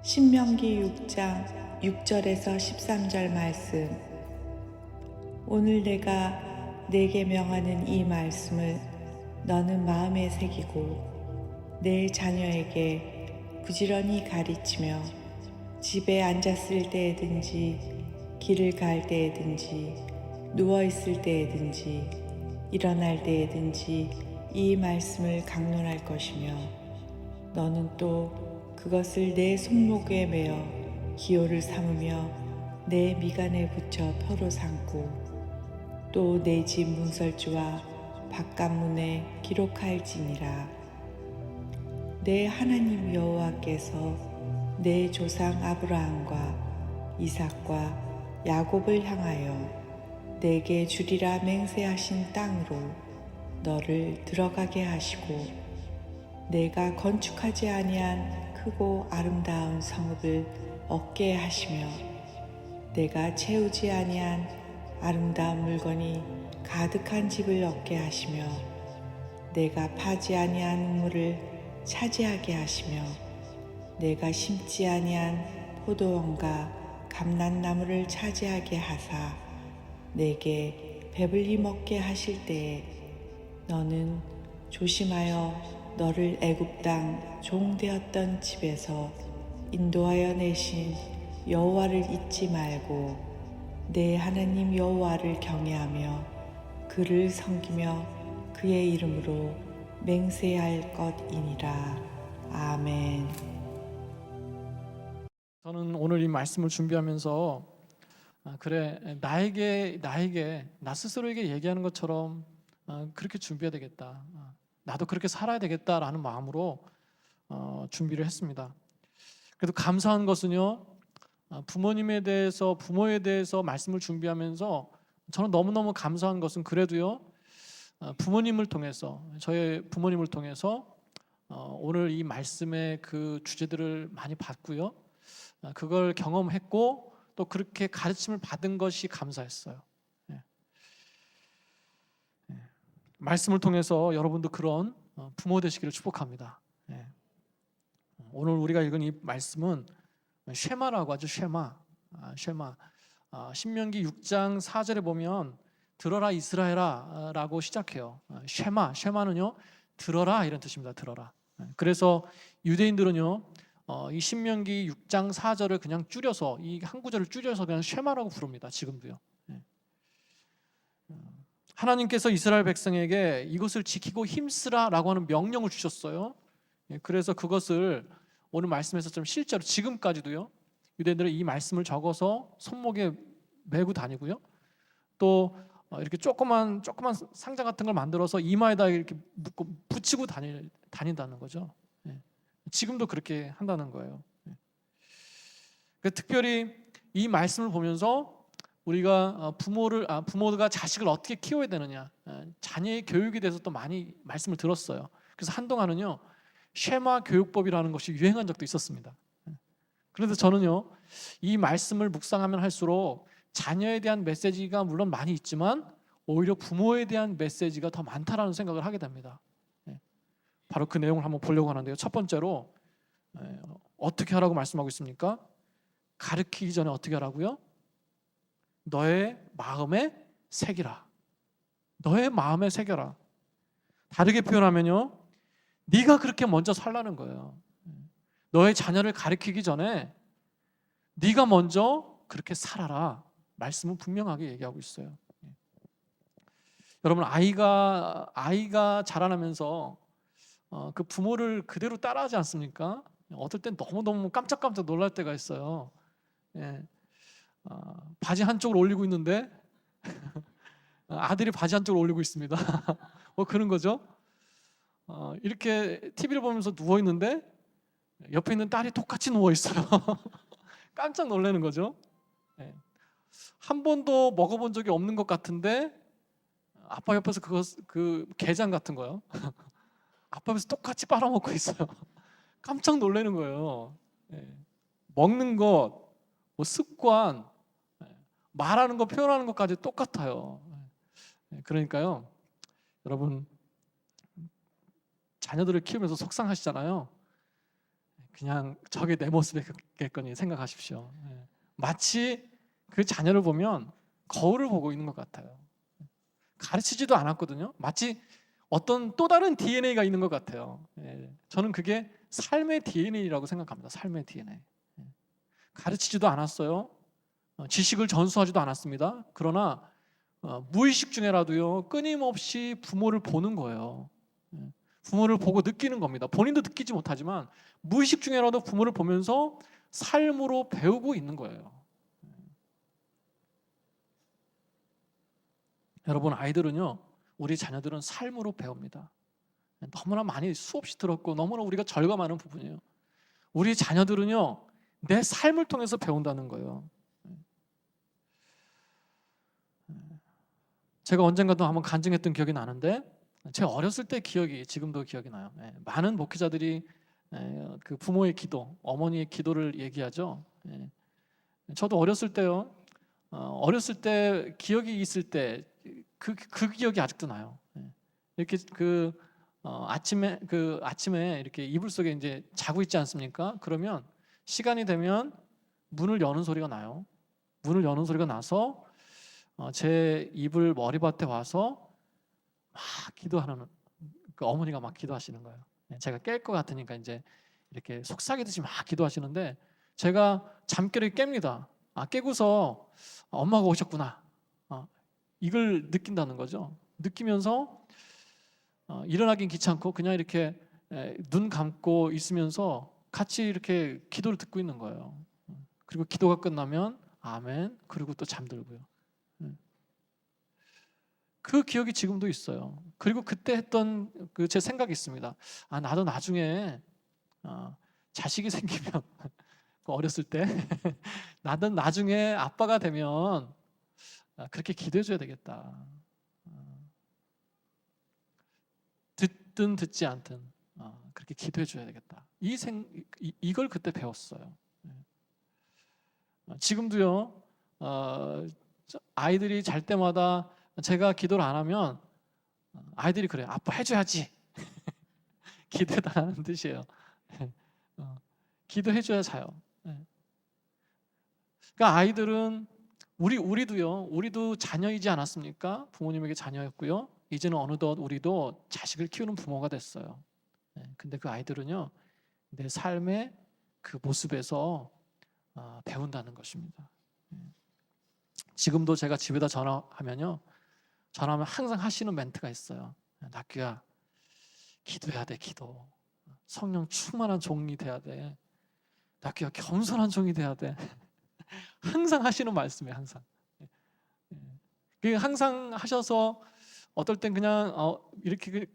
신명기 6장 6절에서 13절 말씀. 오늘 내가 네게 명하는 이 말씀을 너는 마음에 새기고 내 자녀에게 부지런히 가르치며 집에 앉았을 때에든지 길을 갈 때에든지 누워 있을 때에든지 일어날 때에든지 이 말씀을 강론할 것이며 너는 또 그것을 내 손목에 매어 기호를 삼으며 내 미간에 붙여 표로 삼고 또 내 집 문설주와 바깥문에 기록할지니라. 내 하나님 여호와께서 내 조상 아브라함과 이삭과 야곱을 향하여 내게 주리라 맹세하신 땅으로 너를 들어가게 하시고 내가 건축하지 아니한 크고 아름다운 성읍을 얻게 하시며 내가 채우지 아니한 아름다운 물건이 가득한 집을 얻게 하시며 내가 파지 아니한 우물을 차지하게 하시며 내가 심지 아니한 포도원과 감람나무를 차지하게 하사 내게 배불리 먹게 하실 때에 너는 조심하여 너를 애굽 땅 종되었던 집에서 인도하여 내신 여호와를 잊지 말고 내 하나님 여호와를 경외하며 그를 섬기며 그의 이름으로 맹세할 것이니라. 아멘. 저는 오늘 이 말씀을 준비하면서 그래 나에게 나 스스로에게 얘기하는 것처럼 그렇게 준비해야 되겠다. 나도 그렇게 살아야 되겠다라는 마음으로 준비를 했습니다. 그래도 감사한 것은요, 부모에 대해서 말씀을 준비하면서 저는 너무너무 감사한 것은 그래도요, 부모님을 통해서 저의 부모님을 통해서 오늘 이 말씀의 그 주제들을 많이 봤고요, 그걸 경험했고 또 그렇게 가르침을 받은 것이 감사했어요. 말씀을 통해서 여러분도 그런 부모 되시기를 축복합니다. 오늘 우리가 읽은 이 말씀은 쉐마라고 하죠. 쉐마. 신명기 6장 4절에 보면 들어라 이스라엘아 라고 시작해요. 쉐마는요 들어라 이런 뜻입니다. 들어라. 그래서 유대인들은요 이 신명기 6장 4절을 그냥 줄여서 이 한 구절을 줄여서 그냥 쉐마라고 부릅니다. 지금도요. 하나님께서 이스라엘 백성에게 이것을 지키고 힘쓰라라고 하는 명령을 주셨어요. 그래서 그것을 오늘 말씀에서 좀 실제로 지금까지도요. 유대인들은 이 말씀을 적어서 손목에 메고 다니고요. 또 이렇게 조그만 상자 같은 걸 만들어서 이마에다 이렇게 묶고 붙이고 다닌다는 거죠. 지금도 그렇게 한다는 거예요. 특별히 이 말씀을 보면서 우리가 부모가 자식을 어떻게 키워야 되느냐, 자녀의 교육에 대해서 또 많이 말씀을 들었어요. 그래서 한동안은요 쉐마 교육법이라는 것이 유행한 적도 있었습니다. 그래서 저는요 이 말씀을 묵상하면 할수록 자녀에 대한 메시지가 물론 많이 있지만 오히려 부모에 대한 메시지가 더 많다라는 생각을 하게 됩니다. 바로 그 내용을 한번 보려고 하는데요. 첫 번째로 어떻게 하라고 말씀하고 있습니까? 가르치기 전에 어떻게 하라고요? 너의 마음에 새기라. 너의 마음에 새겨라. 다르게 표현하면요 네가 그렇게 먼저 살라는 거예요. 너의 자녀를 가르치기 전에 네가 먼저 그렇게 살아라. 말씀은 분명하게 얘기하고 있어요. 여러분 아이가 자라나면서 그 부모를 그대로 따라하지 않습니까? 어떨 땐 너무너무 깜짝깜짝 놀랄 때가 있어요. 바지 한쪽을 올리고 있는데 아들이 바지 한쪽을 올리고 있습니다. 뭐 그런 거죠. 이렇게 TV를 보면서 누워 있는데 옆에 있는 딸이 똑같이 누워 있어요. 깜짝 놀라는 거죠. 한 번도 먹어본 적이 없는 것 같은데 아빠 옆에서 그 게장 같은 거요. 아빠 옆에서 똑같이 빨아먹고 있어요. 깜짝 놀라는 거예요. 먹는 것, 뭐 습관, 말하는 거, 표현하는 것까지 똑같아요. 그러니까요, 여러분 자녀들을 키우면서 속상하시잖아요. 그냥 저게 내 모습이겠거니 생각하십시오. 마치 그 자녀를 보면 거울을 보고 있는 것 같아요. 가르치지도 않았거든요. 마치 어떤 또 다른 DNA가 있는 것 같아요. 저는 그게 삶의 DNA라고 생각합니다. 삶의 DNA. 가르치지도 않았어요. 지식을 전수하지도 않았습니다. 그러나 무의식 중에라도요, 끊임없이 부모를 보는 거예요. 부모를 보고 느끼는 겁니다. 본인도 느끼지 못하지만 무의식 중에라도 부모를 보면서 삶으로 배우고 있는 거예요. 여러분, 아이들은요, 우리 자녀들은 삶으로 배웁니다. 너무나 많이 수없이 들었고 너무나 우리가 절감하는 부분이에요. 우리 자녀들은요, 내 삶을 통해서 배운다는 거예요. 제가 언젠가도 한번 간증했던 기억이 나는데, 제 어렸을 때 기억이 지금도 기억이 나요. 많은 목회자들이 그 부모의 기도, 어머니의 기도를 얘기하죠. 저도 어렸을 때요, 어렸을 때 기억이 있을 때 그 기억이 아직도 나요. 이렇게 아침에 이렇게 이불 속에 이제 자고 있지 않습니까? 그러면 시간이 되면 문을 여는 소리가 나요. 문을 여는 소리가 나서 제 이불 머리맡에 와서 막 기도하는, 그 어머니가 막 기도하시는 거예요. 제가 깰 것 같으니까 이제 이렇게 속삭이듯이 막 기도하시는데 제가 잠결에 깹니다. 깨고서 엄마가 오셨구나, 이걸 느낀다는 거죠. 느끼면서 일어나긴 귀찮고 그냥 이렇게 눈 감고 있으면서 같이 이렇게 기도를 듣고 있는 거예요. 그리고 기도가 끝나면 아멘, 그리고 또 잠들고요. 그 기억이 지금도 있어요. 그리고 그때 했던 그 제 생각이 있습니다. 나도 나중에 자식이 생기면 어렸을 때 나도 나중에 아빠가 되면 그렇게 기도해 줘야 되겠다. 듣든 듣지 않든 그렇게 기도해 줘야 되겠다. 이걸 그때 배웠어요. 지금도요, 아이들이 잘 때마다 제가 기도를 안 하면 아이들이 그래요. 아빠 해줘야지. 기도해달라는 뜻이에요. 기도해줘야 자요. 그러니까 아이들은 우리도 자녀이지 않았습니까? 부모님에게 자녀였고요. 이제는 어느덧 우리도 자식을 키우는 부모가 됐어요. 근데 그 아이들은요, 내 삶의 그 모습에서 배운다는 것입니다. 지금도 제가 집에다 전화하면 항상 하시는 멘트가 있어요. 낙규야, 기도해야 돼, 기도. 성령 충만한 종이 돼야 돼. 낙규야, 겸손한 종이 돼야 돼. 항상 하시는 말씀이에요. 항상. 항상 하셔서 어떨 땐 그냥 이렇게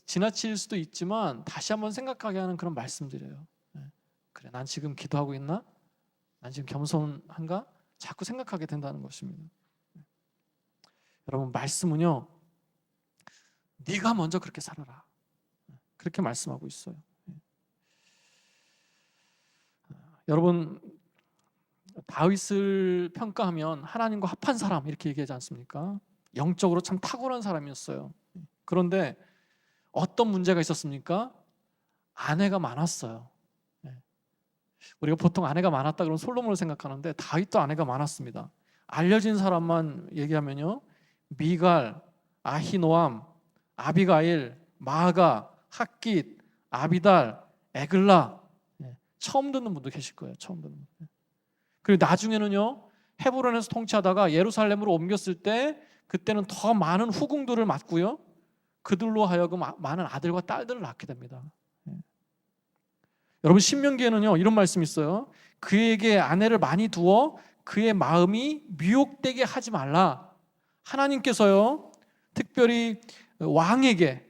지나칠 수도 있지만 다시 한번 생각하게 하는 그런 말씀들이에요. 그래, 난 지금 기도하고 있나? 난 지금 겸손한가? 자꾸 생각하게 된다는 것입니다. 여러분, 말씀은요, 네가 먼저 그렇게 살아라, 그렇게 말씀하고 있어요. 여러분, 다윗을 평가하면 하나님과 합한 사람 이렇게 얘기하지 않습니까? 영적으로 참 탁월한 사람이었어요. 그런데 어떤 문제가 있었습니까? 아내가 많았어요. 우리가 보통 아내가 많았다 그러면 솔로몬을 생각하는데 다윗도 아내가 많았습니다. 알려진 사람만 얘기하면요, 미갈, 아히노암, 아비가일, 마아가, 핫깃, 아비달, 에글라. 처음 듣는 분도 계실 거예요. 처음 듣는 분. 그리고 나중에는요, 헤브론에서 통치하다가 예루살렘으로 옮겼을 때 그때는 더 많은 후궁들을 맡고요, 그들로 하여금 많은 아들과 딸들을 낳게 됩니다. 여러분, 신명기에는요, 이런 말씀이 있어요. 그에게 아내를 많이 두어 그의 마음이 미혹되게 하지 말라. 하나님께서요, 특별히 왕에게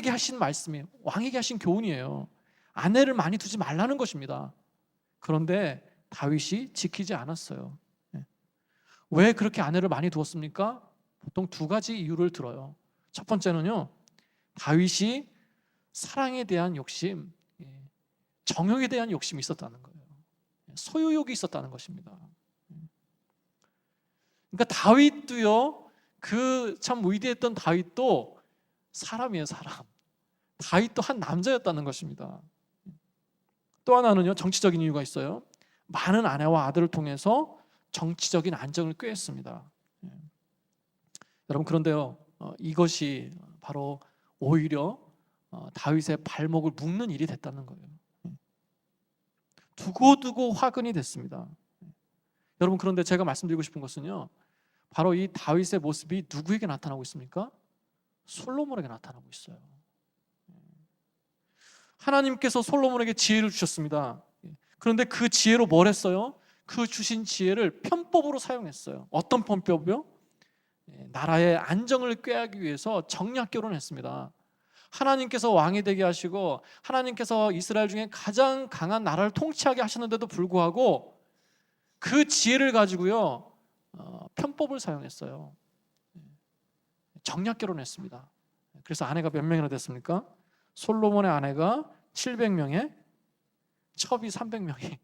하신 말씀이에요. 왕에게 하신 교훈이에요. 아내를 많이 두지 말라는 것입니다. 그런데 다윗이 지키지 않았어요. 왜 그렇게 아내를 많이 두었습니까? 보통 두 가지 이유를 들어요. 첫 번째는요, 다윗이 사랑에 대한 욕심, 정욕에 대한 욕심이 있었다는 거예요. 소유욕이 있었다는 것입니다. 그러니까 다윗도요, 그 참 위대했던 다윗도 사람이에요, 사람. 다윗도 한 남자였다는 것입니다. 또 하나는요, 정치적인 이유가 있어요. 많은 아내와 아들을 통해서 정치적인 안정을 꾀했습니다. 여러분, 그런데요, 이것이 바로 오히려 다윗의 발목을 묶는 일이 됐다는 거예요. 두고두고 화근이 됐습니다. 여러분, 그런데 제가 말씀드리고 싶은 것은요, 바로 이 다윗의 모습이 누구에게 나타나고 있습니까? 솔로몬에게 나타나고 있어요. 하나님께서 솔로몬에게 지혜를 주셨습니다. 그런데 그 지혜로 뭘 했어요? 그 주신 지혜를 편법으로 사용했어요. 어떤 편법이요? 나라의 안정을 꾀하기 위해서 정략 결혼했습니다. 하나님께서 왕이 되게 하시고 하나님께서 이스라엘 중에 가장 강한 나라를 통치하게 하셨는데도 불구하고 그 지혜를 가지고요, 편법을 사용했어요. 정략 결혼했습니다. 그래서 아내가 몇 명이나 됐습니까? 솔로몬의 아내가 700명에 첩이 300명이.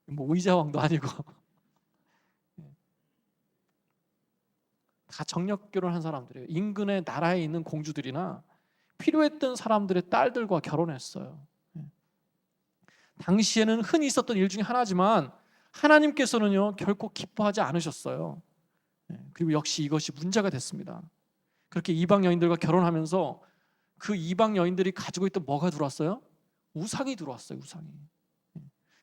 뭐 의자왕도 아니고 다 정략 결혼한 사람들이에요. 인근의 나라에 있는 공주들이나 필요했던 사람들의 딸들과 결혼했어요. 당시에는 흔히 있었던 일 중에 하나지만 하나님께서는요, 결코 기뻐하지 않으셨어요. 그리고 역시 이것이 문제가 됐습니다. 그렇게 이방 여인들과 결혼하면서 그 이방 여인들이 가지고 있던 뭐가 들어왔어요? 우상이 들어왔어요. 우상이.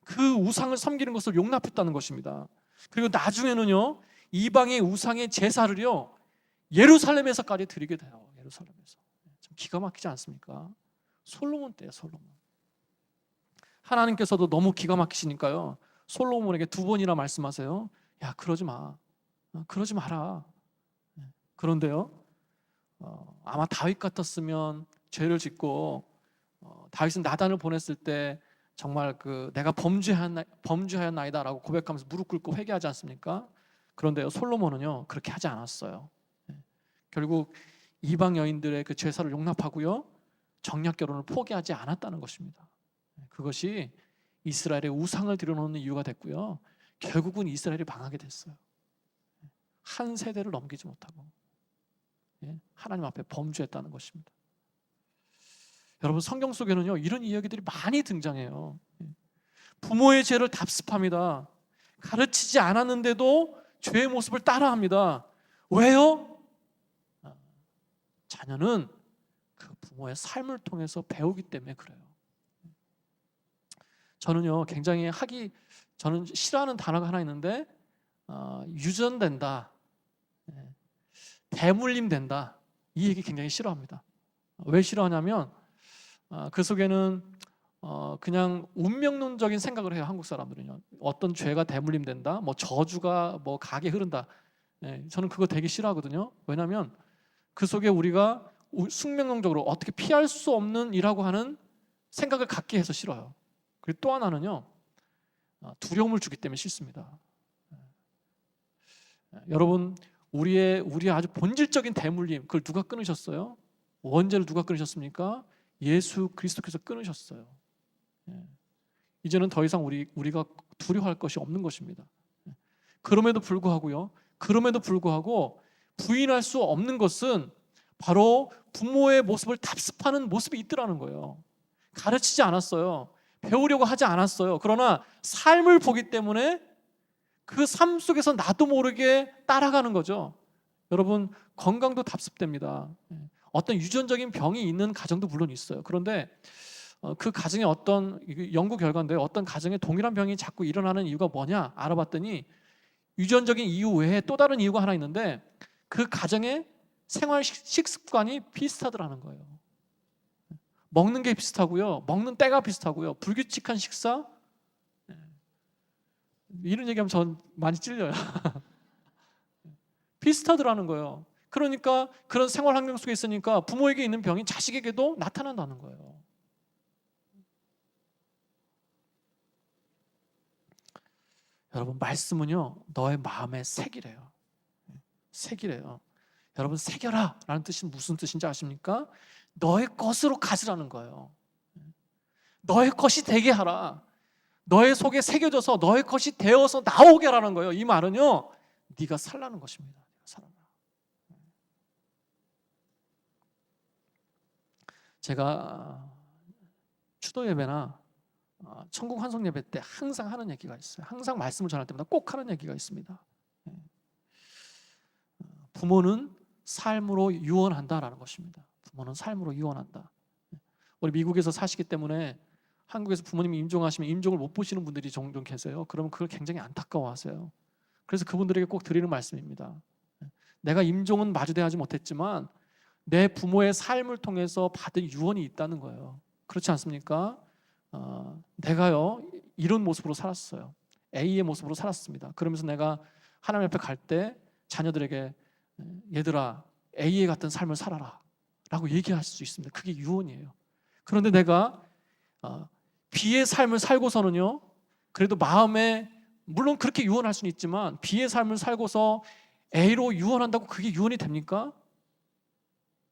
그 우상을 섬기는 것을 용납했다는 것입니다. 그리고 나중에는요, 이방의 우상의 제사를요, 예루살렘에서까지 드리게 돼요. 예루살렘에서. 참 기가 막히지 않습니까? 솔로몬 때예요. 솔로몬. 하나님께서도 너무 기가 막히시니까요, 솔로몬에게 2번이나 말씀하세요. 야, 그러지 마. 그러지 마라. 그런데요, 아마 다윗 같았으면 죄를 짓고 다윗은 나단을 보냈을 때 정말 내가 범죄하였나이다라고 고백하면서 무릎 꿇고 회개하지 않습니까? 그런데요, 솔로몬은요, 그렇게 하지 않았어요. 결국 이방 여인들의 그 제사를 용납하고요, 정략 결혼을 포기하지 않았다는 것입니다. 그것이 이스라엘의 우상을 들여놓는 이유가 됐고요, 결국은 이스라엘이 망하게 됐어요. 한 세대를 넘기지 못하고 하나님 앞에 범죄했다는 것입니다. 여러분, 성경 속에는요, 이런 이야기들이 많이 등장해요. 부모의 죄를 답습합니다. 가르치지 않았는데도 죄의 모습을 따라합니다. 왜요? 자녀는 그 부모의 삶을 통해서 배우기 때문에 그래요. 저는요, 저는 싫어하는 단어가 하나 있는데, 유전된다, 대물림된다, 이 얘기 굉장히 싫어합니다. 왜 싫어하냐면 그 속에는 그냥 운명론적인 생각을 해요. 한국 사람들은요, 어떤 죄가 대물림된다, 뭐 저주가 뭐 가게 흐른다. 저는 그거 되게 싫어하거든요. 왜냐하면 그 속에 우리가 숙명론적으로 어떻게 피할 수 없는 이라고 하는 생각을 갖게 해서 싫어요. 그리고 또 하나는요, 두려움을 주기 때문에 싫습니다. 여러분, 우리의 아주 본질적인 대물림, 그걸 누가 끊으셨어요? 원죄를 누가 끊으셨습니까? 예수 그리스도께서 끊으셨어요. 이제는 더 이상 우리가 두려워할 것이 없는 것입니다. 그럼에도 불구하고 부인할 수 없는 것은 바로 부모의 모습을 답습하는 모습이 있더라는 거예요. 가르치지 않았어요. 배우려고 하지 않았어요. 그러나 삶을 보기 때문에 그 삶 속에서 나도 모르게 따라가는 거죠. 여러분, 건강도 답습됩니다. 어떤 유전적인 병이 있는 가정도 물론 있어요. 그런데 그 가정에 어떤 연구 결과인데요, 어떤 가정에 동일한 병이 자꾸 일어나는 이유가 뭐냐 알아봤더니 유전적인 이유 외에 또 다른 이유가 하나 있는데, 그 가정의 생활 식습관이 비슷하더라는 거예요. 먹는 게 비슷하고요, 먹는 때가 비슷하고요, 불규칙한 식사. 이런 얘기하면 전 많이 찔려요. 비슷하더라는 거예요. 그러니까 그런 생활 환경 속에 있으니까 부모에게 있는 병이 자식에게도 나타난다는 거예요. 여러분, 말씀은요, 너의 마음에 새기래요. 새기래요. 여러분, 새겨라 라는 뜻이 무슨 뜻인지 아십니까? 너의 것으로 가지라는 거예요. 너의 것이 되게 하라. 너의 속에 새겨져서 너의 것이 되어서 나오게 하라는 거예요. 이 말은요, 네가 살라는 것입니다. 살아라. 제가 추도 예배나 천국 환송 예배 때 항상 하는 얘기가 있어요. 항상 말씀을 전할 때마다 꼭 하는 얘기가 있습니다. 부모는 삶으로 유언한다라는 것입니다. 부모는 삶으로 유언한다. 우리 미국에서 사시기 때문에 한국에서 부모님이 임종하시면 임종을 못 보시는 분들이 종종 계세요. 그러면 그걸 굉장히 안타까워하세요. 그래서 그분들에게 꼭 드리는 말씀입니다. 내가 임종은 마주대하지 못했지만 내 부모의 삶을 통해서 받은 유언이 있다는 거예요. 그렇지 않습니까? 내가요 이런 모습으로 살았어요. A의 모습으로 살았습니다. 그러면서 내가 하나님 앞에 갈 때 자녀들에게 얘들아 A의 같은 삶을 살아라 라고 얘기할 수 있습니다. 그게 유언이에요. 그런데 내가 B의 삶을 살고서는요, 그래도 마음에 물론 그렇게 유언할 수는 있지만 B의 삶을 살고서 A로 유언한다고 그게 유언이 됩니까?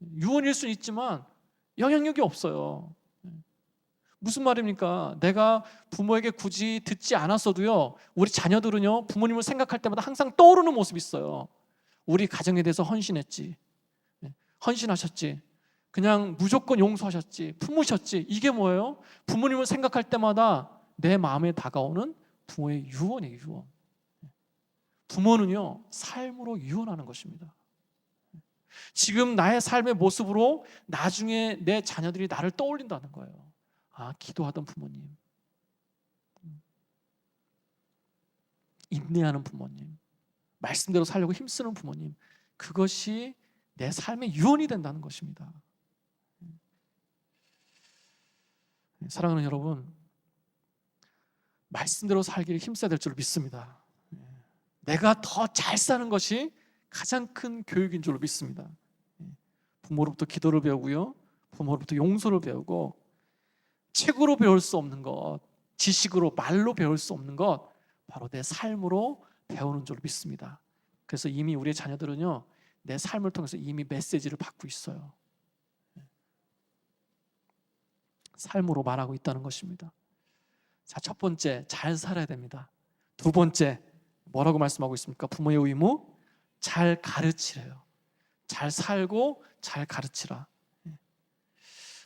유언일 수는 있지만 영향력이 없어요. 무슨 말입니까? 내가 부모에게 굳이 듣지 않았어도요, 우리 자녀들은요 부모님을 생각할 때마다 항상 떠오르는 모습이 있어요. 우리 가정에 대해서 헌신했지, 헌신하셨지, 그냥 무조건 용서하셨지, 품으셨지. 이게 뭐예요? 부모님을 생각할 때마다 내 마음에 다가오는 부모의 유언이에요. 유언. 부모는요 삶으로 유언하는 것입니다. 지금 나의 삶의 모습으로 나중에 내 자녀들이 나를 떠올린다는 거예요. 기도하던 부모님, 인내하는 부모님, 말씀대로 살려고 힘쓰는 부모님, 그것이 내 삶의 유언이 된다는 것입니다. 사랑하는 여러분, 말씀대로 살기를 힘써야 될 줄 믿습니다. 내가 더 잘 사는 것이 가장 큰 교육인 줄 믿습니다. 부모로부터 기도를 배우고요, 부모로부터 용서를 배우고, 책으로 배울 수 없는 것, 지식으로 말로 배울 수 없는 것, 바로 내 삶으로 배우는 줄 믿습니다. 그래서 이미 우리의 자녀들은요 내 삶을 통해서 이미 메시지를 받고 있어요. 삶으로 말하고 있다는 것입니다. 자, 첫 번째, 잘 살아야 됩니다. 두 번째, 뭐라고 말씀하고 있습니까? 부모의 의무, 잘 가르치래요. 잘 살고 잘 가르치라.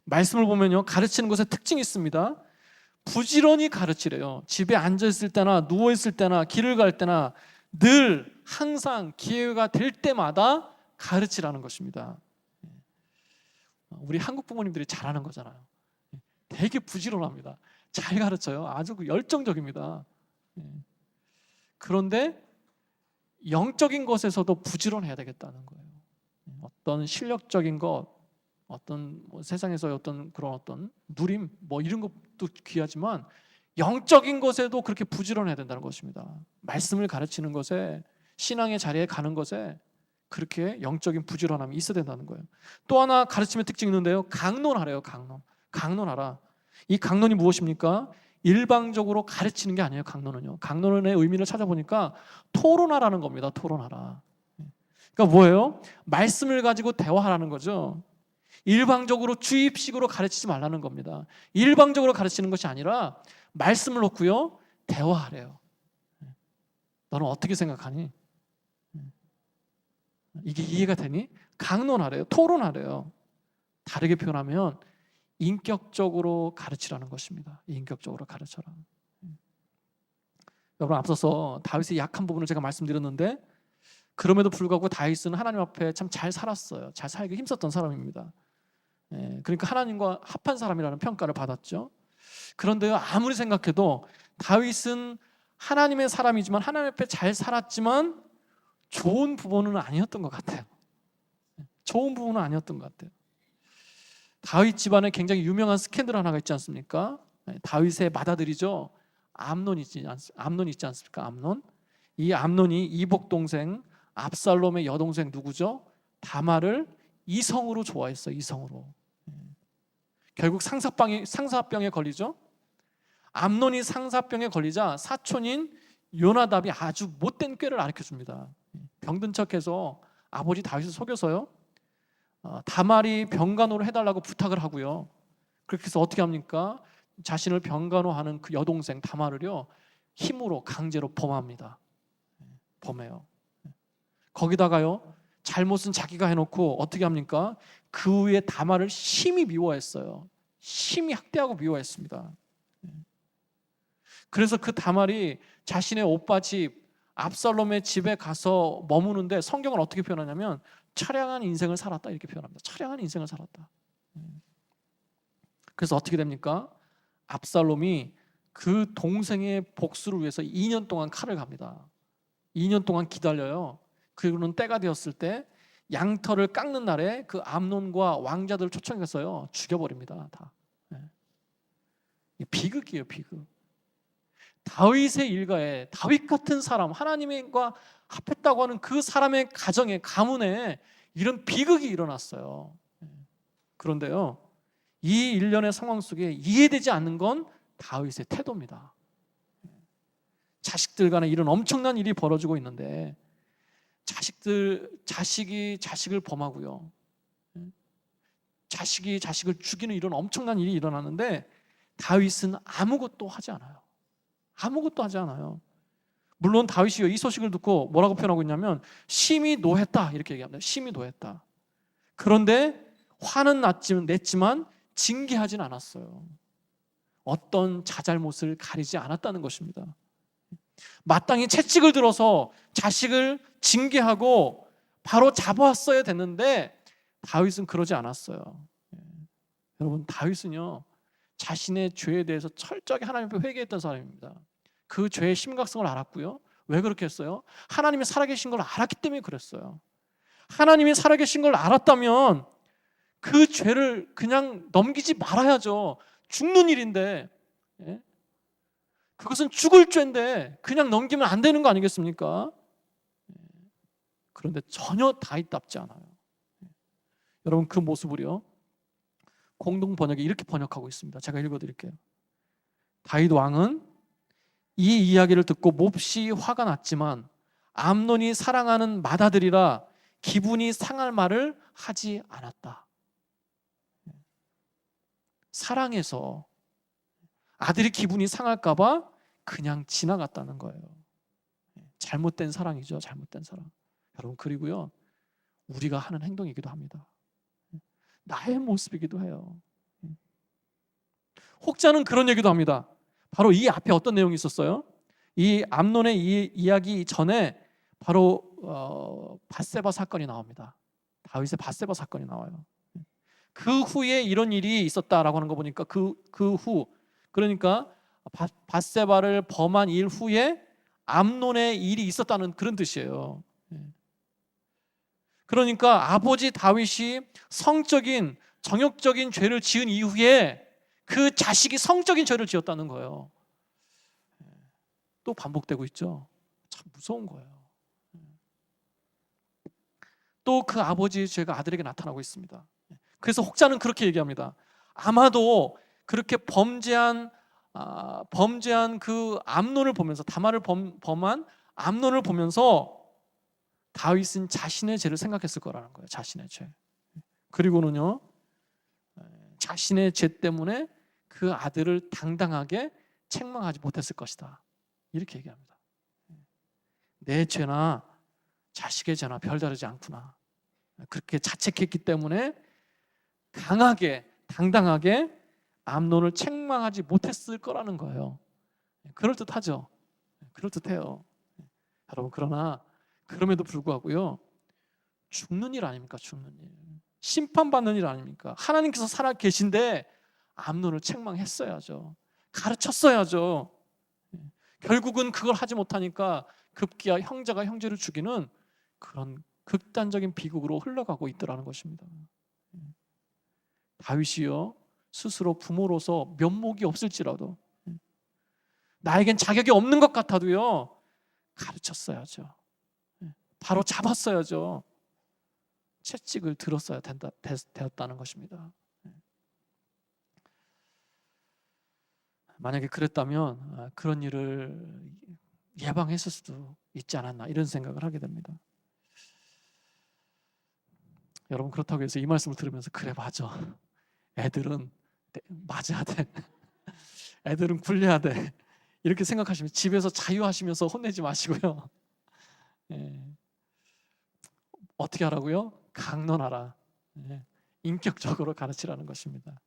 말씀을 보면요 가르치는 것에 특징이 있습니다. 부지런히 가르치래요. 집에 앉아있을 때나 누워있을 때나 길을 갈 때나 늘 항상 기회가 될 때마다 가르치라는 것입니다. 우리 한국 부모님들이 잘하는 거잖아요. 되게 부지런합니다. 잘 가르쳐요. 아주 열정적입니다. 그런데 영적인 것에서도 부지런해야 되겠다는 거예요. 어떤 실력적인 것, 어떤 세상에서의 어떤 누림, 이런 것도 귀하지만 영적인 것에도 그렇게 부지런해야 된다는 것입니다. 말씀을 가르치는 것에, 신앙의 자리에 가는 것에 그렇게 영적인 부지런함이 있어야 된다는 거예요. 또 하나 가르침의 특징이 있는데요, 강론하래요. 강론하라. 이 강론이 무엇입니까? 일방적으로 가르치는 게 아니에요. 강론은요, 강론의 의미를 찾아보니까 토론하라는 겁니다. 토론하라. 그러니까 뭐예요? 말씀을 가지고 대화하라는 거죠. 일방적으로 주입식으로 가르치지 말라는 겁니다. 일방적으로 가르치는 것이 아니라 말씀을 놓고요 대화하래요. 너는 어떻게 생각하니? 이게 이해가 되니? 강론하래요. 토론하래요. 다르게 표현하면 인격적으로 가르치라는 것입니다. 인격적으로 가르쳐라. 여러분, 앞서서 다윗의 약한 부분을 제가 말씀드렸는데, 그럼에도 불구하고 다윗은 하나님 앞에 참 잘 살았어요. 잘 살기 힘썼던 사람입니다. 그러니까 하나님과 합한 사람이라는 평가를 받았죠. 그런데요, 아무리 생각해도 다윗은 하나님의 사람이지만, 하나님 앞에 잘 살았지만 좋은 부모는 아니었던 것 같아요. 좋은 부모는 아니었던 것 같아요. 다윗 집안에 굉장히 유명한 스캔들 하나가 있지 않습니까? 다윗의 맏아들이죠. 암논 있지 않습니까? 암논. 이 암논이 이복 동생 압살롬의 여동생 누구죠? 다말을 이성으로 좋아했어요. 이성으로. 결국 상사병에 걸리죠. 암논이 상사병에 걸리자 사촌인 요나답이 아주 못된 꾀를 가르쳐줍니다. 병든 척해서 아버지 다윗을 속여서요, 다말이 병간호를 해달라고 부탁을 하고요, 그렇게 해서 어떻게 합니까? 자신을 병간호하는 그 여동생 다말을요 힘으로 강제로 범합니다. 범해요. 거기다가요 잘못은 자기가 해놓고 어떻게 합니까? 그 후에 다말을 심히 미워했어요. 심히 학대하고 미워했습니다. 그래서 그 다말이 자신의 오빠 집 압살롬의 집에 가서 머무는데 성경은 어떻게 표현하냐면 처량한 인생을 살았다 이렇게 표현합니다. 처량한 인생을 살았다. 그래서 어떻게 됩니까? 압살롬이 그 동생의 복수를 위해서 2년 동안 칼을 갑니다. 2년 동안 기다려요. 그리고는 때가 되었을 때 양털을 깎는 날에 그 암논과 왕자들을 초청해서요 죽여버립니다. 다. 비극이에요, 비극. 다윗의 일가에 다윗 같은 사람, 하나님과 합했다고 하는 그 사람의 가정에, 가문에 이런 비극이 일어났어요. 그런데요, 이 일련의 상황 속에 이해되지 않는 건 다윗의 태도입니다. 자식들 간에 이런 엄청난 일이 벌어지고 있는데 자식이 자식을 범하고요, 자식이 자식을 죽이는 이런 엄청난 일이 일어나는데 다윗은 아무것도 하지 않아요. 아무것도 하지 않아요. 물론 다윗이 이 소식을 듣고 뭐라고 표현하고 있냐면 심히 노했다 이렇게 얘기합니다. 심히 노했다. 그런데 화는 냈지만 징계하진 않았어요. 어떤 자잘못을 가리지 않았다는 것입니다. 마땅히 채찍을 들어서 자식을 징계하고 바로 잡아왔어야 됐는데 다윗은 그러지 않았어요. 여러분, 다윗은요 자신의 죄에 대해서 철저하게 하나님 앞에 회개했던 사람입니다. 그 죄의 심각성을 알았고요. 왜 그렇게 했어요? 하나님이 살아계신 걸 알았기 때문에 그랬어요. 하나님이 살아계신 걸 알았다면 그 죄를 그냥 넘기지 말아야죠. 죽는 일인데, 그것은 죽을 죄인데 그냥 넘기면 안 되는 거 아니겠습니까? 그런데 전혀 다윗답지 않아요. 여러분, 그 모습을요 공동 번역에 이렇게 번역하고 있습니다. 제가 읽어드릴게요. 다윗 왕은 이 이야기를 듣고 몹시 화가 났지만 암논이 사랑하는 맏아들이라 기분이 상할 말을 하지 않았다. 사랑해서 아들이 기분이 상할까 봐 그냥 지나갔다는 거예요. 잘못된 사랑이죠. 잘못된 사랑. 여러분, 그리고요 우리가 하는 행동이기도 합니다. 나의 모습이기도 해요. 혹자는 그런 얘기도 합니다. 바로 이 앞에 어떤 내용이 있었어요? 이 암논의 이 이야기 전에 바로 밧세바 사건이 나옵니다. 다윗의 밧세바 사건이 나와요. 그 후에 이런 일이 있었다라고 하는 거 보니까 그 후, 그러니까 밧세바를 범한 일 후에 암논의 일이 있었다는 그런 뜻이에요. 그러니까 아버지 다윗이 성적인 정욕적인 죄를 지은 이후에 그 자식이 성적인 죄를 지었다는 거예요. 또 반복되고 있죠. 참 무서운 거예요. 또 그 아버지의 죄가 아들에게 나타나고 있습니다. 그래서 혹자는 그렇게 얘기합니다. 아마도 그렇게 범죄한 그 암논을 보면서, 다말을 범한 암논을 보면서 다윗은 자신의 죄를 생각했을 거라는 거예요. 자신의 죄. 그리고는요 자신의 죄 때문에 그 아들을 당당하게 책망하지 못했을 것이다 이렇게 얘기합니다. 내 죄나 자식의 죄나 별다르지 않구나. 그렇게 자책했기 때문에 강하게 당당하게 암논을 책망하지 못했을 거라는 거예요. 그럴듯하죠. 그럴듯해요. 여러분, 그러나 그럼에도 불구하고요 죽는 일 아닙니까? 죽는 일, 심판받는 일 아닙니까? 하나님께서 살아 계신데 암논을 책망했어야죠. 가르쳤어야죠. 결국은 그걸 하지 못하니까 급기야 형제가 형제를 죽이는 그런 극단적인 비극으로 흘러가고 있더라는 것입니다. 다윗이요 스스로 부모로서 면목이 없을지라도, 나에겐 자격이 없는 것 같아도요 가르쳤어야죠. 바로 잡았어야죠. 채찍을 들었어야 되었다는 것입니다. 만약에 그랬다면 그런 일을 예방했을 수도 있지 않았나 이런 생각을 하게 됩니다. 여러분, 그렇다고 해서 이 말씀을 들으면서 그래 맞아, 애들은 맞아야 돼, 애들은 굴려야 돼 이렇게 생각하시면 집에서 자유하시면서 혼내지 마시고요. 어떻게 하라고요? 강론하라. 인격적으로 가르치라는 것입니다.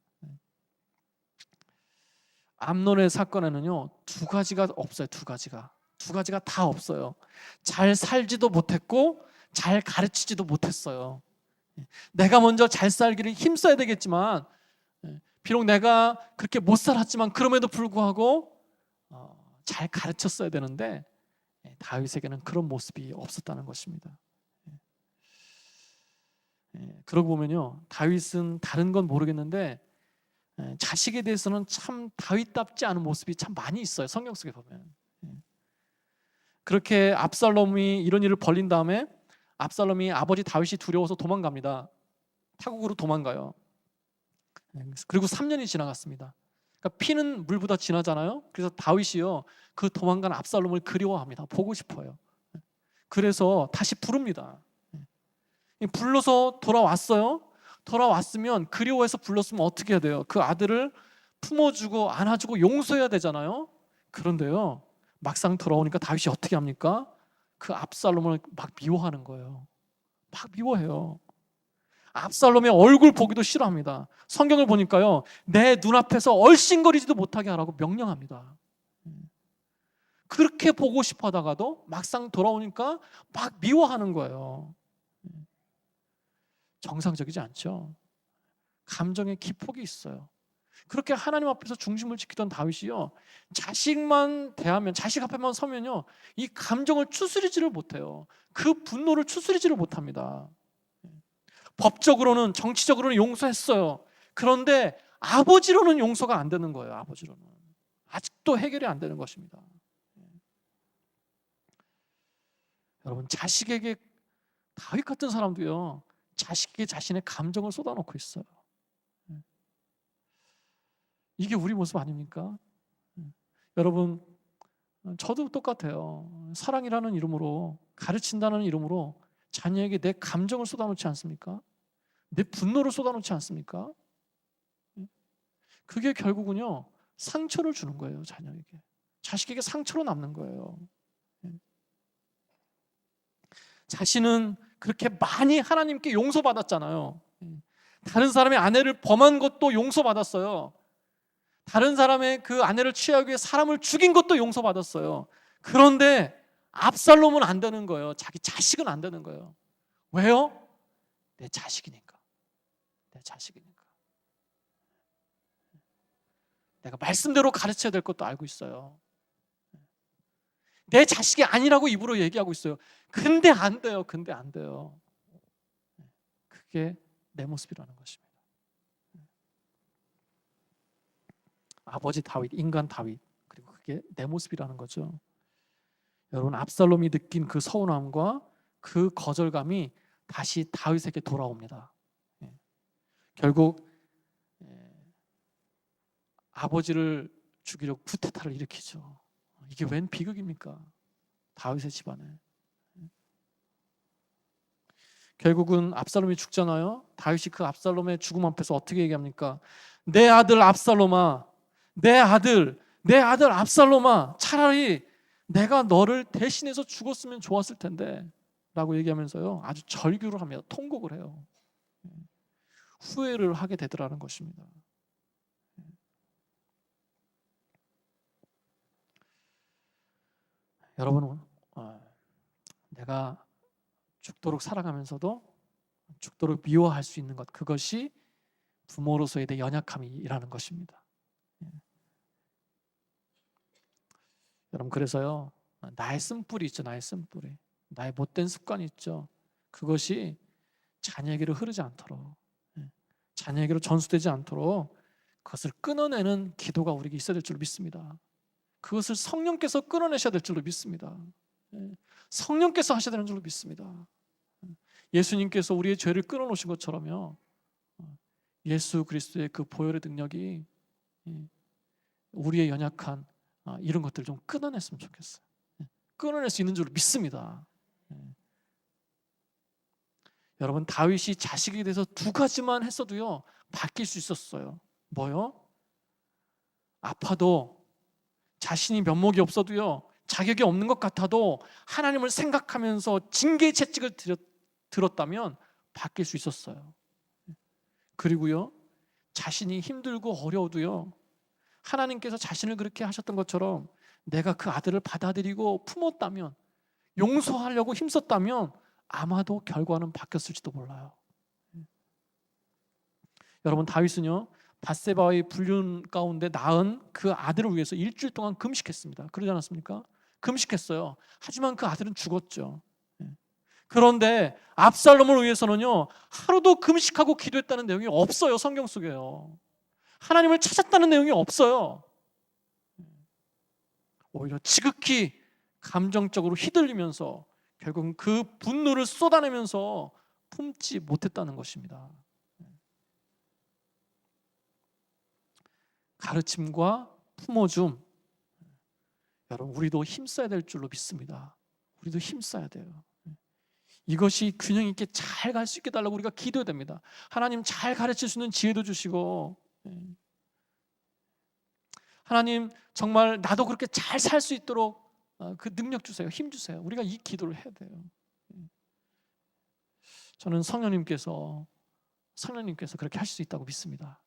암논의 사건에는요, 두 가지가 없어요. 두 가지가 다 없어요. 잘 살지도 못했고 잘 가르치지도 못했어요. 내가 먼저 잘 살기를 힘써야 되겠지만, 비록 내가 그렇게 못 살았지만 그럼에도 불구하고 잘 가르쳤어야 되는데, 다윗에게는 그런 모습이 없었다는 것입니다. 그러고 보면요, 다윗은 다른 건 모르겠는데 자식에 대해서는 참 다윗답지 않은 모습이 참 많이 있어요. 성경 속에 보면. 그렇게 압살롬이 이런 일을 벌린 다음에 압살롬이 아버지 다윗이 두려워서 도망갑니다. 타국으로 도망가요. 그리고 3년이 지나갔습니다. 그러니까 피는 물보다 진하잖아요. 그래서 다윗이요, 그 도망간 압살롬을 그리워합니다. 보고 싶어요. 그래서 다시 부릅니다. 불러서 돌아왔어요. 돌아왔으면, 그리워해서 불렀으면 어떻게 해야 돼요? 그 아들을 품어주고 안아주고 용서해야 되잖아요. 그런데요, 막상 돌아오니까 다윗이 어떻게 합니까? 그 압살롬을 막 미워하는 거예요. 막 미워해요. 압살롬의 얼굴 보기도 싫어합니다. 성경을 보니까요, 내 눈앞에서 얼씬거리지도 못하게 하라고 명령합니다. 그렇게 보고 싶어 하다가도 막상 돌아오니까 막 미워하는 거예요. 정상적이지 않죠. 감정의 기폭이 있어요. 그렇게 하나님 앞에서 중심을 지키던 다윗이요, 자식만 대하면, 자식 앞에만 서면요, 이 감정을 추스리지를 못해요. 그 분노를 추스리지를 못합니다. 법적으로는, 정치적으로는 용서했어요. 그런데 아버지로는 용서가 안 되는 거예요. 아버지로는 아직도 해결이 안 되는 것입니다. 여러분, 자식에게, 다윗 같은 사람도요, 자식에게 자신의 감정을 쏟아놓고 있어요. 이게 우리 모습 아닙니까? 여러분, 저도 똑같아요. 사랑이라는 이름으로, 가르친다는 이름으로 자녀에게 내 감정을 쏟아놓지 않습니까? 내 분노를 쏟아놓지 않습니까? 그게 결국은요, 상처를 주는 거예요. 자녀에게, 자식에게 상처로 남는 거예요. 자신은 그렇게 많이 하나님께 용서받았잖아요. 다른 사람의 아내를 범한 것도 용서받았어요. 다른 사람의 그 아내를 취하기 위해 사람을 죽인 것도 용서받았어요. 그런데 압살롬은 안 되는 거예요. 자기 자식은 안 되는 거예요. 왜요? 내 자식이니까. 내 자식이니까. 내가 말씀대로 가르쳐야 될 것도 알고 있어요. 내 자식이 아니라고 입으로 얘기하고 있어요. 근데 안 돼요. 근데 안 돼요. 그게 내 모습이라는 것입니다. 아버지 다윗, 인간 다윗, 그리고 그게 내 모습이라는 거죠. 여러분, 압살롬이 느낀 그 서운함과 그 거절감이 다시 다윗에게 돌아옵니다. 결국 아버지를 죽이려고 쿠데타를 일으키죠. 이게 웬 비극입니까? 다윗의 집안에. 결국은 압살롬이 죽잖아요. 다윗이 그 압살롬의 죽음 앞에서 어떻게 얘기합니까? 내 아들 압살롬아, 내 아들 압살롬아, 차라리 내가 너를 대신해서 죽었으면 좋았을 텐데 라고 얘기하면서요, 아주 절규를 합니다. 통곡을 해요. 후회를 하게 되더라는 것입니다. 여러분, 내가 죽도록 사랑하면서도 죽도록 미워할 수 있는 것, 그것이 부모로서의 내 연약함이라는 것입니다. 여러분, 그래서요, 나의 쓴뿌리 있죠. 나의 쓴뿌리, 나의 못된 습관이 있죠. 그것이 자녀에게로 흐르지 않도록, 자녀에게로 전수되지 않도록 그것을 끊어내는 기도가 우리에게 있어야 될 줄로 믿습니다. 그것을 성령께서 끊어내셔야 될 줄로 믿습니다. 성령께서 하셔야 되는 줄로 믿습니다. 예수님께서 우리의 죄를 끊어놓으신 것처럼요, 예수 그리스도의 그 보혈의 능력이 우리의 연약한 이런 것들을 좀 끊어냈으면 좋겠어요. 끊어낼 수 있는 줄로 믿습니다. 여러분, 다윗이 자식에 대해서 두 가지만 했어도요, 바뀔 수 있었어요. 뭐요? 아파도, 자신이 면목이 없어도요, 자격이 없는 것 같아도 하나님을 생각하면서 징계의 채찍을 들었다면 바뀔 수 있었어요. 그리고요, 자신이 힘들고 어려워도요, 하나님께서 자신을 그렇게 하셨던 것처럼 내가 그 아들을 받아들이고 품었다면, 용서하려고 힘썼다면 아마도 결과는 바뀌었을지도 몰라요. 여러분, 다윗은요 밧세바의 불륜 가운데 낳은 그 아들을 위해서 일주일 동안 금식했습니다. 그러지 않았습니까? 금식했어요. 하지만 그 아들은 죽었죠. 그런데 압살롬을 위해서는요 하루도 금식하고 기도했다는 내용이 없어요. 성경 속에요. 하나님을 찾았다는 내용이 없어요. 오히려 지극히 감정적으로 휘둘리면서 결국은 그 분노를 쏟아내면서 품지 못했다는 것입니다. 가르침과 품어줌, 여러분 우리도 힘써야 될 줄로 믿습니다. 우리도 힘써야 돼요. 이것이 균형 있게 잘 갈 수 있게 달라고 우리가 기도해야 됩니다. 하나님 잘 가르칠 수 있는 지혜도 주시고, 하나님 정말 나도 그렇게 잘 살 수 있도록 그 능력 주세요. 힘 주세요. 우리가 이 기도를 해야 돼요. 저는 성령님께서 그렇게 하실 수 있다고 믿습니다.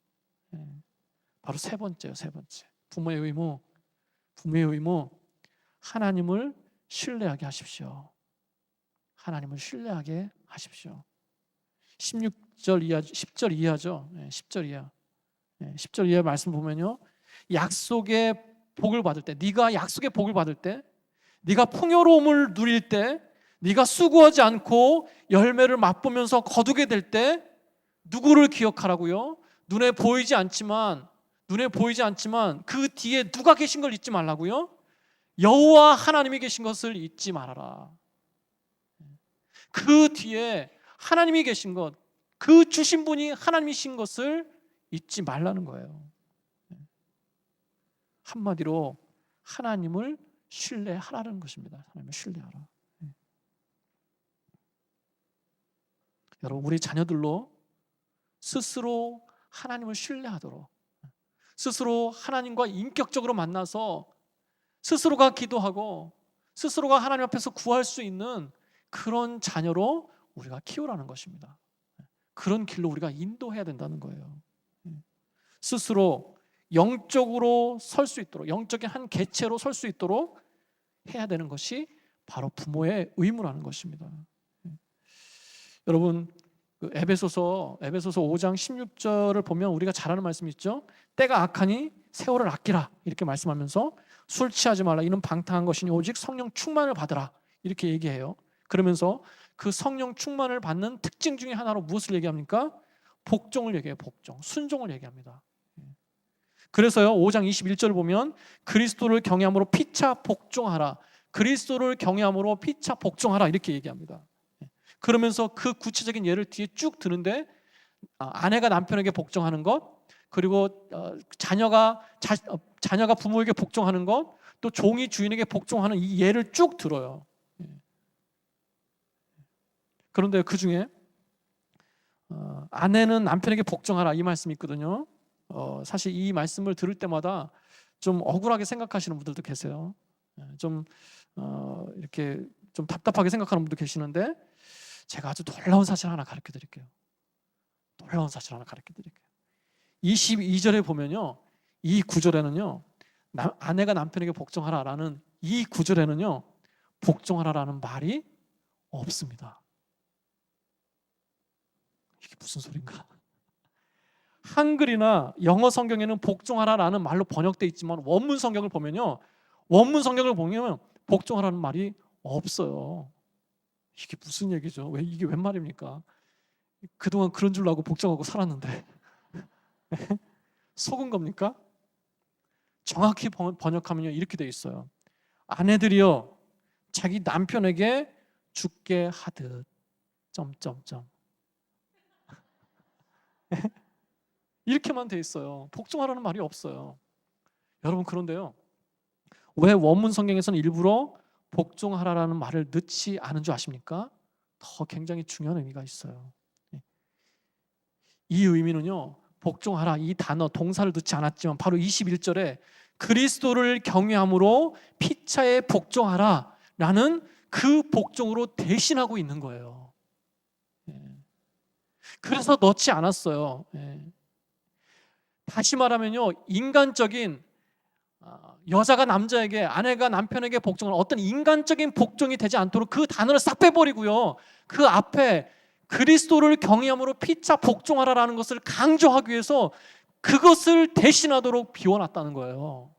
바로 세 번째요. 세 번째, 부모의 의무, 하나님을 신뢰하게 하십시오. 하나님을 신뢰하게 하십시오. 16절 이하, 10절 이하죠. 10절 이하. 10절 이하 말씀 보면요, 약속의 복을 받을 때, 네가 약속의 복을 받을 때, 네가 풍요로움을 누릴 때, 네가 수고하지 않고 열매를 맛보면서 거두게 될 때 누구를 기억하라고요? 눈에 보이지 않지만 그 뒤에 누가 계신 걸 잊지 말라고요? 여호와 하나님이 계신 것을 잊지 말아라. 그 뒤에 하나님이 계신 것, 그 주신 분이 하나님이신 것을 잊지 말라는 거예요. 한마디로 하나님을 신뢰하라는 것입니다. 하나님을 신뢰하라. 여러분, 우리 자녀들로 스스로 하나님을 신뢰하도록, 스스로 하나님과 인격적으로 만나서 스스로가 기도하고 스스로가 하나님 앞에서 구할 수 있는 그런 자녀로 우리가 키우라는 것입니다. 그런 길로 우리가 인도해야 된다는 거예요. 스스로 영적으로 설 수 있도록, 영적인 한 개체로 설 수 있도록 해야 되는 것이 바로 부모의 의무라는 것입니다. 여러분, 그 에베소서 5장 16절을 보면 우리가 잘 아는 말씀이 있죠. 때가 악하니 세월을 아끼라, 이렇게 말씀하면서 술 취하지 말라, 이는 방탕한 것이니 오직 성령 충만을 받으라, 이렇게 얘기해요. 그러면서 그 성령 충만을 받는 특징 중에 하나로 무엇을 얘기합니까? 복종을 얘기해요. 복종, 순종을 얘기합니다. 그래서요 5장 21절을 보면 그리스도를 경외함으로 피차 복종하라, 그리스도를 경외함으로 피차 복종하라, 이렇게 얘기합니다. 그러면서 그 구체적인 예를 뒤에 쭉 드는데, 아내가 남편에게 복종하는 것, 그리고 자녀가 부모에게 복종하는 것, 또 종이 주인에게 복종하는 이 예를 쭉 들어요. 그런데 그 중에 아내는 남편에게 복종하라, 이 말씀이 있거든요. 사실 이 말씀을 들을 때마다 좀 억울하게 생각하시는 분들도 계세요. 좀 이렇게 좀 답답하게 생각하는 분도 계시는데, 제가 아주 놀라운 사실 하나 가르쳐 드릴게요. 22절에 보면요, 이 구절에는요, 아내가 남편에게 복종하라라는 이 구절에는요, 복종하라라는 말이 없습니다. 이게 무슨 소린가? 한글이나 영어 성경에는 복종하라라는 말로 번역되어 있지만 원문 성경을 보면 복종하라는 말이 없어요. 이게 무슨 얘기죠? 이게 웬 말입니까? 그동안 그런 줄 알고 복종하고 살았는데 속은 겁니까? 정확히 번역하면요, 이렇게 되어 있어요. 아내들이여 자기 남편에게 죽게 하듯 이렇게만 되어 있어요. 복종하라는 말이 없어요. 여러분, 그런데요, 왜 원문 성경에서는 일부러 복종하라라는 말을 넣지 않은 줄 아십니까? 더 굉장히 중요한 의미가 있어요. 이 의미는요, 복종하라 이 단어 동사를 넣지 않았지만 바로 21절에 그리스도를 경외함으로 피차에 복종하라 라는 그 복종으로 대신하고 있는 거예요. 그래서 넣지 않았어요. 다시 말하면요, 인간적인 여자가 남자에게, 아내가 남편에게 복종을 어떤 인간적인 복종이 되지 않도록 그 단어를 싹 빼버리고요, 그 앞에 그리스도를 경외함으로 피차 복종하라라는 것을 강조하기 위해서 그것을 대신하도록 비워놨다는 거예요.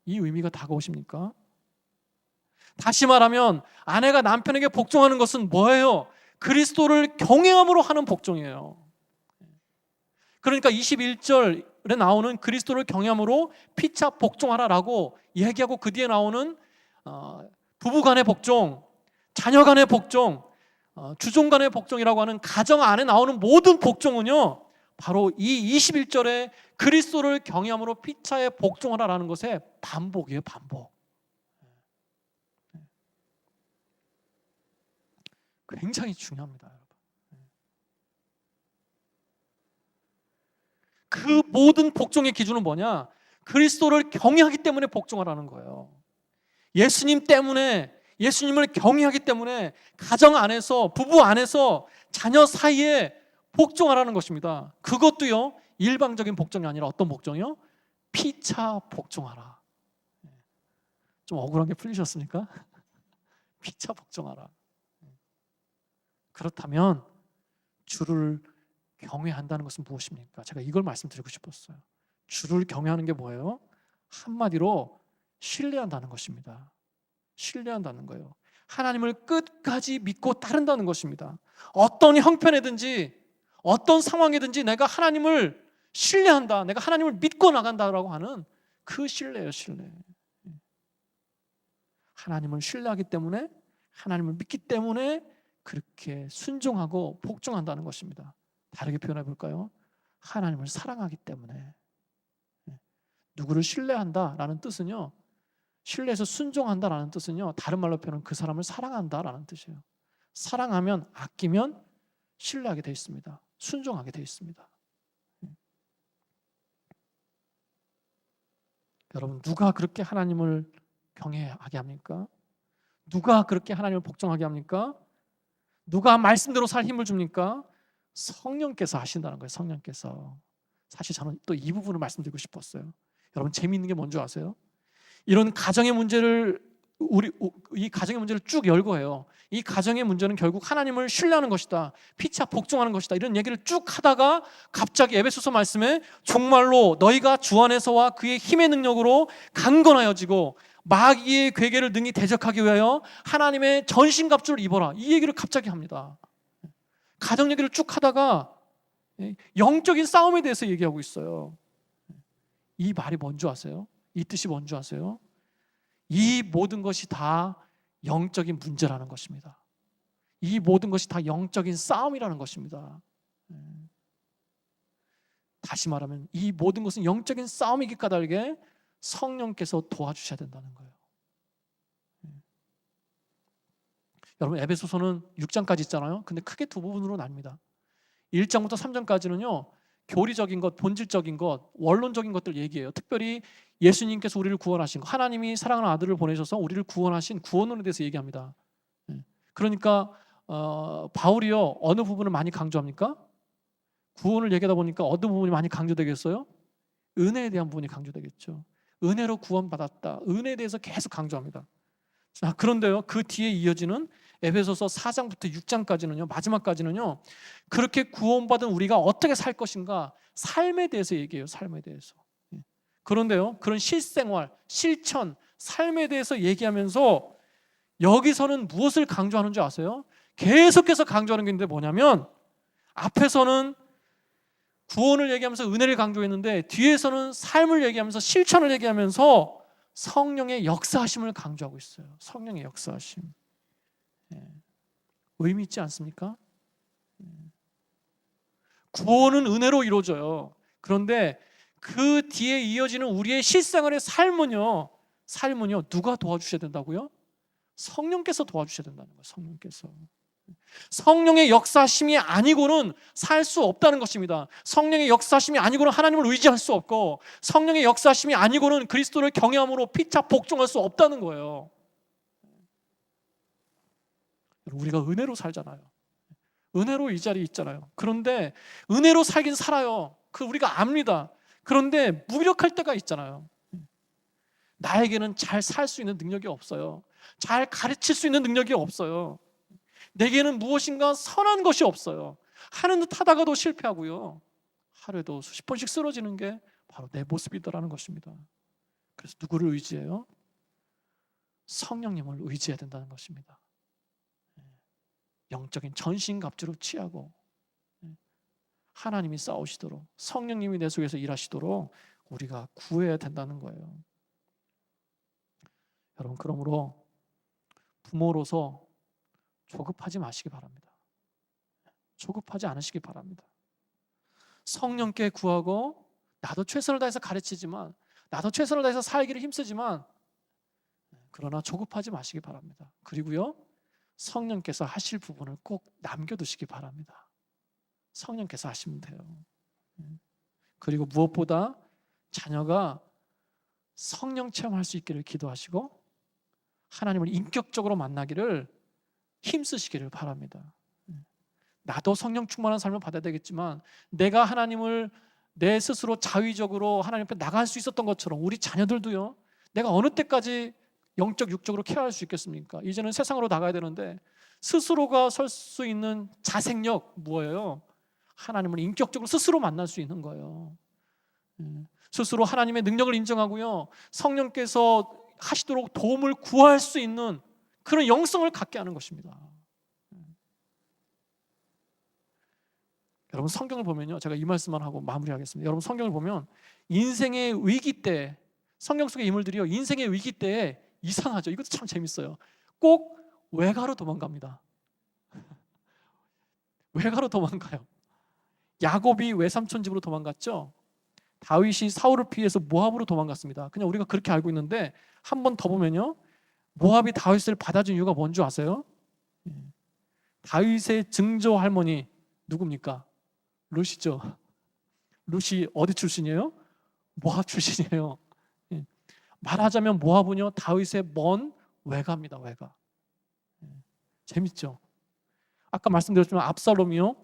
이 의미가 다가오십니까? 다시 말하면 아내가 남편에게 복종하는 것은 뭐예요? 그리스도를 경외함으로 하는 복종이에요. 그러니까 21절에 나오는 그리스도를 경외함으로 피차 복종하라라고 얘기하고 그 뒤에 나오는 부부간의 복종, 자녀간의 복종, 주종간의 복종이라고 하는 가정 안에 나오는 모든 복종은요, 바로 이 21절에 그리스도를 경외함으로 피차에 복종하라라는 것의 반복이에요. 반복. 굉장히 중요합니다, 여러분. 그 모든 복종의 기준은 뭐냐? 그리스도를 경외하기 때문에 복종하라는 거예요. 예수님 때문에, 예수님을 경외하기 때문에 가정 안에서, 부부 안에서 자녀 사이에 복종하라는 것입니다. 그것도요, 일방적인 복종이 아니라 어떤 복종이요? 피차 복종하라. 좀 억울한 게 풀리셨습니까? 피차 복종하라. 그렇다면 주를 경외한다는 것은 무엇입니까? 제가 이걸 말씀드리고 싶었어요. 주를 경외하는 게 뭐예요? 한마디로 신뢰한다는 것입니다. 신뢰한다는 거예요. 하나님을 끝까지 믿고 따른다는 것입니다. 어떤 형편이든지 어떤 상황이든지 내가 하나님을 신뢰한다, 내가 하나님을 믿고 나간다라고 하는 그 신뢰예요. 신뢰. 하나님을 신뢰하기 때문에, 하나님을 믿기 때문에 그렇게 순종하고 복종한다는 것입니다. 다르게 표현해 볼까요? 하나님을 사랑하기 때문에. 누구를 신뢰한다라는 뜻은요, 신뢰해서 순종한다라는 뜻은요, 다른 말로 표현하면 그 사람을 사랑한다라는 뜻이에요. 사랑하면, 아끼면 신뢰하게 되어 있습니다. 순종하게 되어 있습니다. 여러분, 누가 그렇게 하나님을 경외하게 합니까? 누가 그렇게 하나님을 복종하게 합니까? 누가 말씀대로 살 힘을 줍니까? 성령께서 하신다는 거예요. 성령께서. 사실 저는 또 이 부분을 말씀드리고 싶었어요. 여러분, 재미있는 게 뭔지 아세요? 이런 가정의 문제를, 이 가정의 문제를 쭉 열고 해요. 이 가정의 문제는 결국 하나님을 신뢰하는 것이다, 피차 복종하는 것이다, 이런 얘기를 쭉 하다가 갑자기 에베소서 말씀에 정말로 너희가 주 안에서와 그의 힘의 능력으로 강건하여지고 마귀의 괴계를 능히 대적하기 위하여 하나님의 전신갑주를 입어라, 이 얘기를 갑자기 합니다. 가정 얘기를 쭉 하다가 영적인 싸움에 대해서 얘기하고 있어요. 이 말이 뭔지 아세요? 이 뜻이 뭔지 아세요? 이 모든 것이 다 영적인 문제라는 것입니다. 이 모든 것이 다 영적인 싸움이라는 것입니다. 다시 말하면 이 모든 것은 영적인 싸움이기 까닭에 성령께서 도와주셔야 된다는 거예요. 여러분, 에베소서는 6장까지 있잖아요. 근데 크게 두 부분으로 납니다. 1장부터 3장까지는요, 교리적인 것, 본질적인 것, 원론적인 것들 얘기해요. 특별히 예수님께서 우리를 구원하신 것, 하나님이 사랑하는 아들을 보내셔서 우리를 구원하신 구원론에 대해서 얘기합니다. 그러니까 바울이요, 어느 부분을 많이 강조합니까? 구원을 얘기하다 보니까 어느 부분이 많이 강조되겠어요? 은혜에 대한 부분이 강조되겠죠. 은혜로 구원받았다, 은혜에 대해서 계속 강조합니다. 자, 그런데요, 그 뒤에 이어지는 에베소서 4장부터 6장까지는요, 마지막까지는요, 그렇게 구원받은 우리가 어떻게 살 것인가, 삶에 대해서 얘기해요. 삶에 대해서. 그런데요, 그런 실생활, 실천, 삶에 대해서 얘기하면서 여기서는 무엇을 강조하는 줄 아세요? 계속해서 강조하는 게 있는데 뭐냐면, 앞에서는 구원을 얘기하면서 은혜를 강조했는데 뒤에서는 삶을 얘기하면서 실천을 얘기하면서 성령의 역사하심을 강조하고 있어요. 성령의 역사하심. 의미 있지 않습니까? 구원은 은혜로 이루어져요. 그런데 그 뒤에 이어지는 우리의 실생활의 삶은요, 누가 도와주셔야 된다고요? 성령께서 도와주셔야 된다는 거예요. 성령께서. 성령의 역사심이 아니고는 살 수 없다는 것입니다. 성령의 역사심이 아니고는 하나님을 의지할 수 없고, 성령의 역사심이 아니고는 그리스도를 경외함으로 피차 복종할 수 없다는 거예요. 우리가 은혜로 살잖아요. 은혜로 이 자리에 있잖아요. 그런데 은혜로 살긴 살아요. 그 우리가 압니다. 그런데 무력할 때가 있잖아요. 나에게는 잘 살 수 있는 능력이 없어요. 잘 가르칠 수 있는 능력이 없어요. 내게는 무엇인가 선한 것이 없어요. 하는 듯 하다가도 실패하고요. 하루에도 수십 번씩 쓰러지는 게 바로 내 모습이더라는 것입니다. 그래서 누구를 의지해요? 성령님을 의지해야 된다는 것입니다. 영적인 전신갑주로 취하고 하나님이 싸우시도록, 성령님이 내 속에서 일하시도록 우리가 구해야 된다는 거예요. 여러분, 그러므로 부모로서 조급하지 마시기 바랍니다. 조급하지 않으시기 바랍니다. 성령께 구하고, 나도 최선을 다해서 가르치지만, 나도 최선을 다해서 살기를 힘쓰지만, 그러나 조급하지 마시기 바랍니다. 그리고요, 성령께서 하실 부분을 꼭 남겨두시기 바랍니다. 성령께서 하시면 돼요. 그리고 무엇보다 자녀가 성령 체험할 수 있기를 기도하시고 하나님을 인격적으로 만나기를 힘쓰시기를 바랍니다. 나도 성령 충만한 삶을 받아야 되겠지만, 내가 하나님을 내 스스로 자의적으로 하나님 앞에 나갈 수 있었던 것처럼 우리 자녀들도요, 내가 어느 때까지 영적 육적으로 케어할 수 있겠습니까? 이제는 세상으로 나가야 되는데 스스로가 설 수 있는 자생력 뭐예요? 하나님을 인격적으로 스스로 만날 수 있는 거예요. 스스로 하나님의 능력을 인정하고요, 성령께서 하시도록 도움을 구할 수 있는 그런 영성을 갖게 하는 것입니다. 여러분, 성경을 보면요, 제가 이 말씀만 하고 마무리하겠습니다. 여러분, 성경을 보면 인생의 위기 때, 성경 속의 인물들이요, 인생의 위기 때에 이상하죠. 이것도 참 재밌어요. 꼭 외가로 도망갑니다. 외가로 도망가요. 야곱이 외삼촌 집으로 도망갔죠. 다윗이 사울을 피해서 모압으로 도망갔습니다. 그냥 우리가 그렇게 알고 있는데 한 번 더 보면요, 모압이 다윗을 받아준 이유가 뭔지 아세요? 다윗의 증조 할머니 누굽니까? 룻이죠. 룻이 어디 출신이에요? 모압 출신이에요. 말하자면 모압은요, 다윗의 먼 외가입니다. 외가. 재밌죠? 아까 말씀드렸지만 압살롬이요,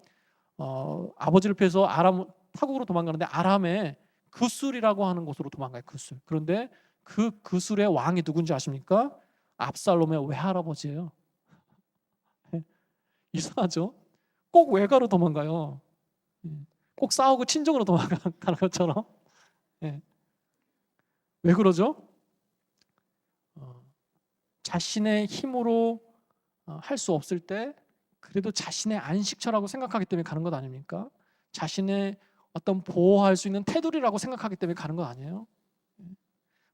아버지를 피해서 아람 타국으로 도망가는데 아람의 그술이라고 하는 곳으로 도망가요. 그술. 그런데 그 그술의 왕이 누군지 아십니까? 압살롬의 외할아버지예요. 이상하죠? 꼭 외가로 도망가요. 꼭 싸우고 친정으로 도망가는 것처럼. 왜 그러죠? 자신의 힘으로 할 수 없을 때 그래도 자신의 안식처라고 생각하기 때문에 가는 것 아닙니까? 자신의 어떤 보호할 수 있는 테두리라고 생각하기 때문에 가는 것 아니에요?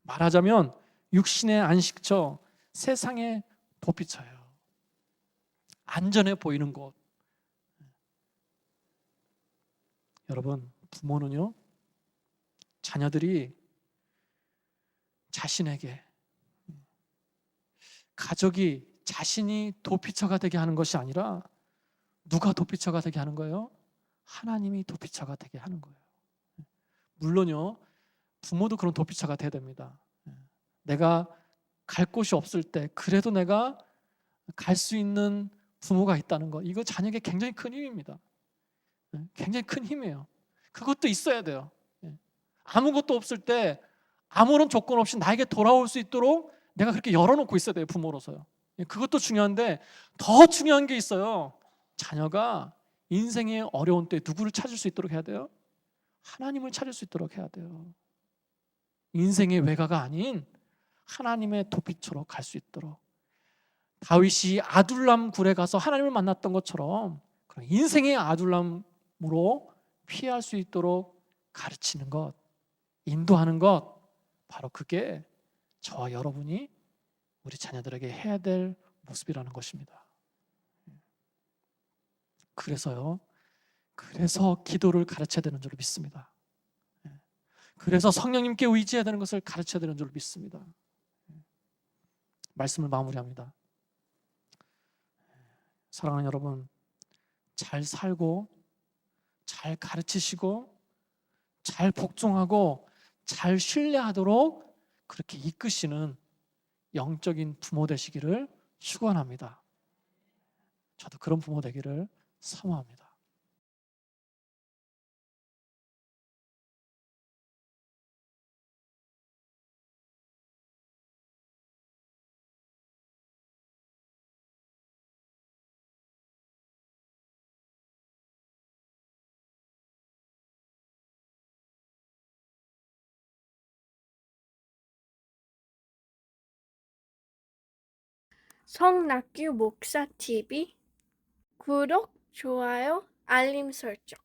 말하자면 육신의 안식처, 세상의 도피처예요. 안전해 보이는 곳. 여러분, 부모는요, 자녀들이 자신에게, 가족이 자신이 도피처가 되게 하는 것이 아니라 누가 도피처가 되게 하는 거예요? 하나님이 도피처가 되게 하는 거예요. 물론요, 부모도 그런 도피처가 돼야 됩니다. 내가 갈 곳이 없을 때 그래도 내가 갈 수 있는 부모가 있다는 거, 이거 자녀에게 굉장히 큰 힘입니다. 굉장히 큰 힘이에요. 그것도 있어야 돼요. 아무것도 없을 때 아무런 조건 없이 나에게 돌아올 수 있도록 내가 그렇게 열어놓고 있어야 돼요, 부모로서요. 그것도 중요한데 더 중요한 게 있어요. 자녀가 인생의 어려운 때 누구를 찾을 수 있도록 해야 돼요? 하나님을 찾을 수 있도록 해야 돼요. 인생의 외가가 아닌 하나님의 도피처로 갈 수 있도록. 다윗이 아둘람 굴에 가서 하나님을 만났던 것처럼 인생의 아둘람으로 피할 수 있도록 가르치는 것, 인도하는 것, 바로 그게 저와 여러분이 우리 자녀들에게 해야 될 모습이라는 것입니다. 그래서 기도를 가르쳐야 되는 줄 믿습니다. 그래서 성령님께 의지해야 되는 것을 가르쳐야 되는 줄 믿습니다. 말씀을 마무리합니다. 사랑하는 여러분, 잘 살고 잘 가르치시고 잘 복종하고 잘 신뢰하도록 그렇게 이끄시는 영적인 부모 되시기를 축원합니다. 저도 그런 부모 되기를 사모합니다. 성낙규 목사 TV 구독, 좋아요, 알림 설정.